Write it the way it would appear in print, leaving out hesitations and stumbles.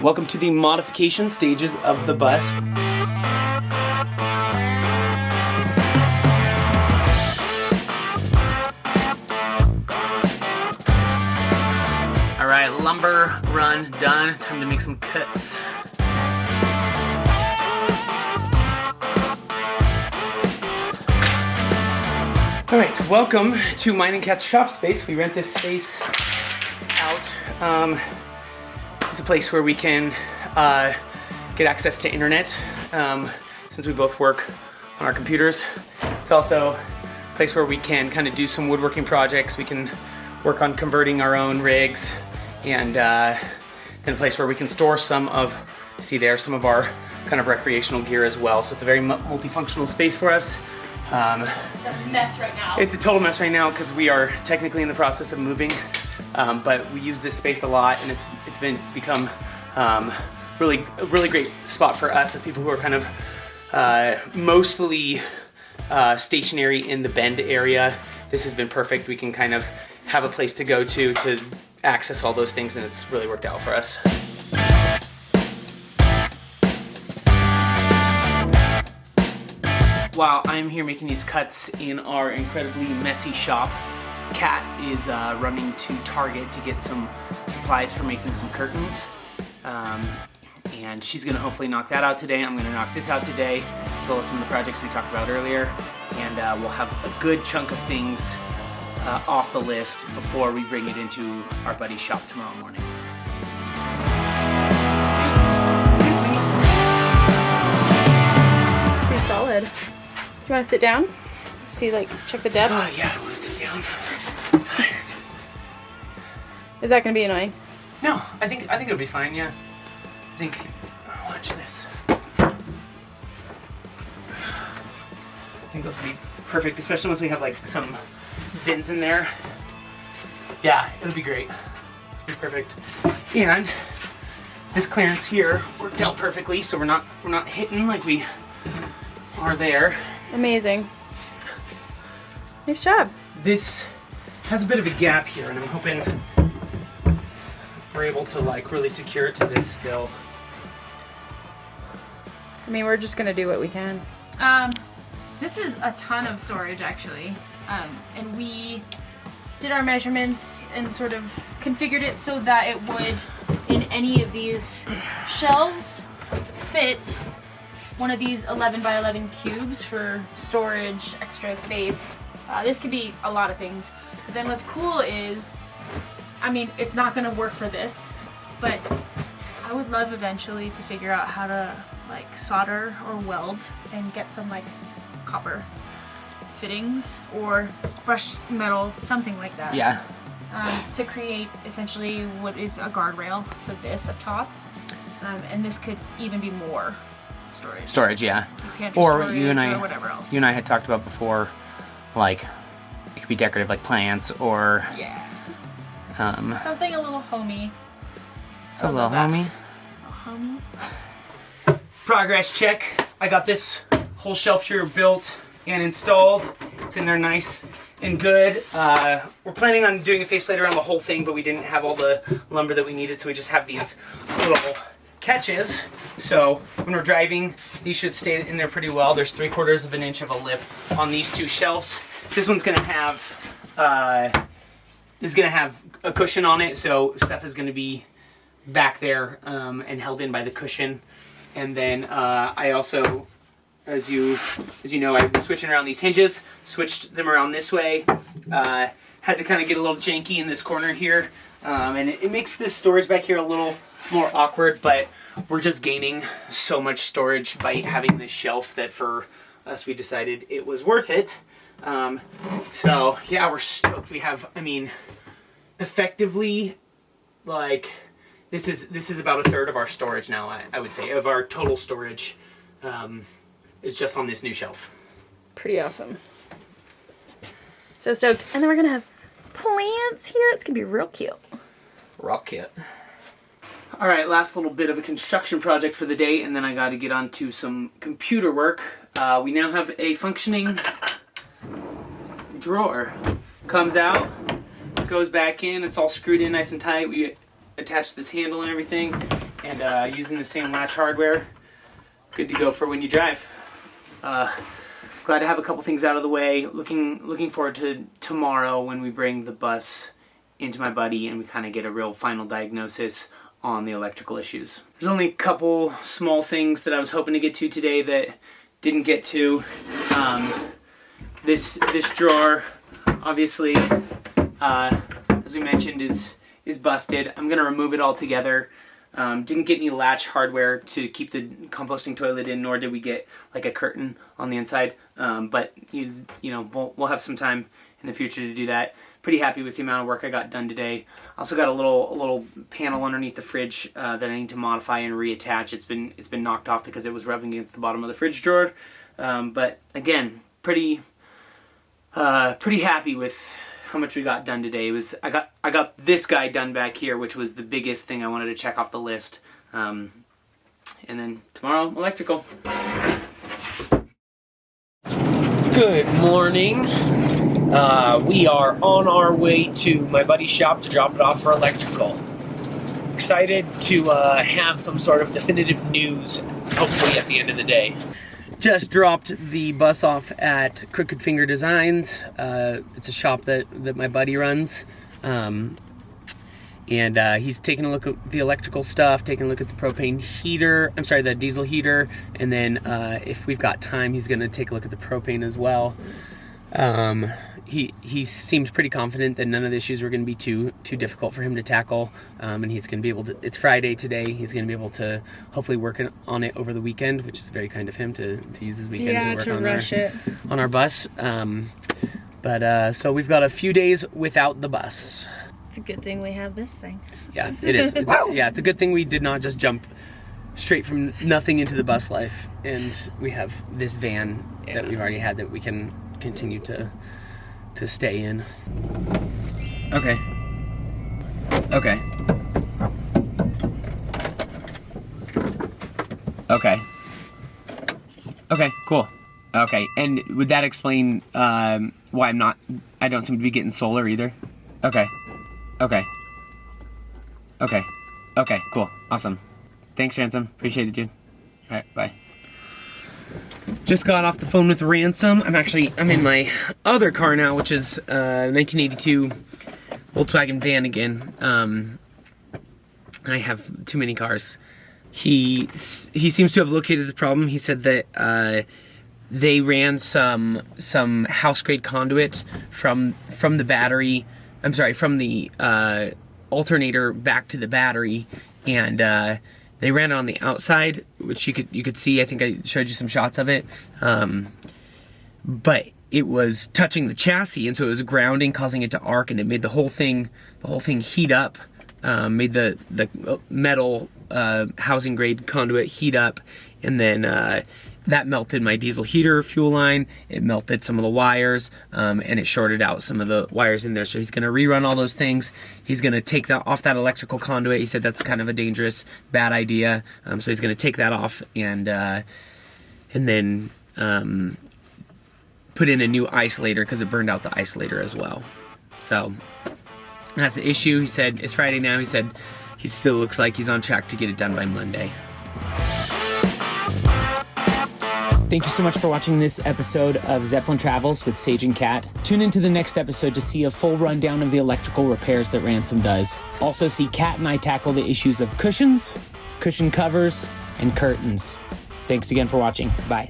Welcome to the modification stages of the bus. Alright, lumber run done. Time to make some cuts. Alright, welcome to Mine and Cat's shop space. We rent this space out. It's a place where we can get access to internet since we both work on our computers. It's also a place where we can kind of do some woodworking projects. We can work on converting our own rigs, and then a place where we can store some of our kind of recreational gear as well. So it's a very multifunctional space for us. It's a mess right now. It's a total mess right now because we are technically in the process of moving, but we use this space a lot, and it's become a really great spot for us as people who are kind of mostly stationary in the Bend area. This has been perfect. We can kind of have a place to go to access all those things, and it's really worked out for us. While I'm here making these cuts in our incredibly messy shop, Kat is running to Target to get some supplies for making some curtains. And she's gonna hopefully knock that out today. I'm gonna knock this out today, as well as some of the projects we talked about earlier. And we'll have a good chunk of things off the list before we bring it into our buddy's shop tomorrow morning. Pretty solid. Do you want to sit down? See, like, check the depth? Oh yeah, I want to sit down. I'm tired. Is that going to be annoying? No, I think it'll be fine. Yeah, I think. Watch this. I think this will be perfect, especially once we have like some bins in there. Yeah, it'll be great. It'll be perfect. And this clearance here worked out perfectly, so we're not hitting like we are there. Amazing. Nice job. This has a bit of a gap here, and I'm hoping we're able to like really secure it to this still. I mean, we're just gonna do what we can. This is a ton of storage actually, and we did our measurements and sort of configured it so that it would, in any of these shelves, fit one of these 11 by 11 cubes for storage, extra space. This could be a lot of things. But then what's cool is, I mean, it's not gonna work for this, but I would love eventually to figure out how to like solder or weld and get some like copper fittings or brushed metal, something like that. Yeah. To create essentially what is a guardrail for this up top. And this could even be more storage. Storage, yeah. Pantry Or storage you and I, or whatever else. you and I had talked about before, like it could be decorative, like plants or Yeah. um, Something a little homey. so little homie. Homey. Progress check. I got this whole shelf here built and installed. It's in there nice and good. We're planning on doing a faceplate around the whole thing, but we didn't have all the lumber that we needed, so we just have these little catches. So when we're driving, these should stay in there pretty well. There's 3/4 of an inch of a lip on these two shelves. This one's gonna have a cushion on it, so stuff is gonna be back there and held in by the cushion. And then I also, as you know, I've been switching around these hinges, switched them around this way. Had to kind of get a little janky in this corner here, and it makes this storage back here a little more awkward, but we're just gaining so much storage by having this shelf that for us we decided it was worth it. So yeah, we're stoked. We have, I mean, effectively, like, this is about 1/3 of our storage now, I would say, of our total storage is just on this new shelf. Pretty awesome. So stoked. And then we're gonna have plants here. It's gonna be real cute. Rock kit. All right, last little bit of a construction project for the day, and then I got to get on to some computer work. We now have a functioning drawer. Comes out, goes back in, it's all screwed in nice and tight. We attach this handle and everything, and using the same latch hardware. Good to go for when you drive. Glad to have a couple things out of the way. Looking forward to tomorrow when we bring the bus into my buddy and we kind of get a real final diagnosis on the electrical issues. There's only a couple small things that I was hoping to get to today that didn't get to. This drawer, obviously, as we mentioned, is busted. I'm gonna remove it all together. Didn't get any latch hardware to keep the composting toilet in, nor did we get like a curtain on the inside. But you know, we'll have some time in the future to do that. Pretty happy with the amount of work I got done today. Also got a little panel underneath the fridge that I need to modify and reattach. It's been knocked off because it was rubbing against the bottom of the fridge drawer. But again, pretty happy with how much we got done today. I got this guy done back here, which was the biggest thing I wanted to check off the list. And then tomorrow, electrical. Good morning. We are on our way to my buddy's shop to drop it off for electrical. Excited to have some sort of definitive news, hopefully at the end of the day. Just dropped the bus off at Crooked Finger Designs. It's a shop that my buddy runs. And he's taking a look at the electrical stuff, taking a look at the the diesel heater, and then if we've got time, he's going to take a look at the propane as well. He seems pretty confident that none of the issues are going to be too difficult for him to tackle, and he's going to be able to. It's Friday today. He's going to be able to hopefully work on it over the weekend, which is very kind of him to use his weekend to work on our bus. So we've got a few days without the bus. It's a good thing we have this thing. Yeah, it is. It's a good thing we did not just jump straight from nothing into the Buslife, and we have this van that we've already had that we can continue to stay in. Okay, cool. Okay, and would that explain why I don't seem to be getting solar either? Okay, cool, awesome. Thanks, Ransom, appreciate it, dude. All right, bye. Just got off the phone with Ransom. I'm in my other car now, which is 1982 Volkswagen van again. I have too many cars. He seems to have located the problem. He said that they ran some house grade conduit from the battery. I'm sorry, from the alternator back to the battery, and they ran it on the outside, which you could see. I think I showed you some shots of it. But it was touching the chassis, and so it was grounding, causing it to arc, and it made the whole thing heat up. Made the metal housing grade conduit heat up, and then that melted my diesel heater fuel line. It melted some of the wires, and it shorted out some of the wires in there. So he's going to rerun all those things. He's going to take that off that electrical conduit. He said that's kind of a dangerous, bad idea. So he's going to take that off and then put in a new isolator because it burned out the isolator as well. So that's the issue. He said it's Friday now. He said he still looks like he's on track to get it done by Monday. Thank you so much for watching this episode of Zeppelin Travels with Sage and Kat. Tune into the next episode to see a full rundown of the electrical repairs that Ransom does. Also see Kat and I tackle the issues of cushions, cushion covers, and curtains. Thanks again for watching. Bye.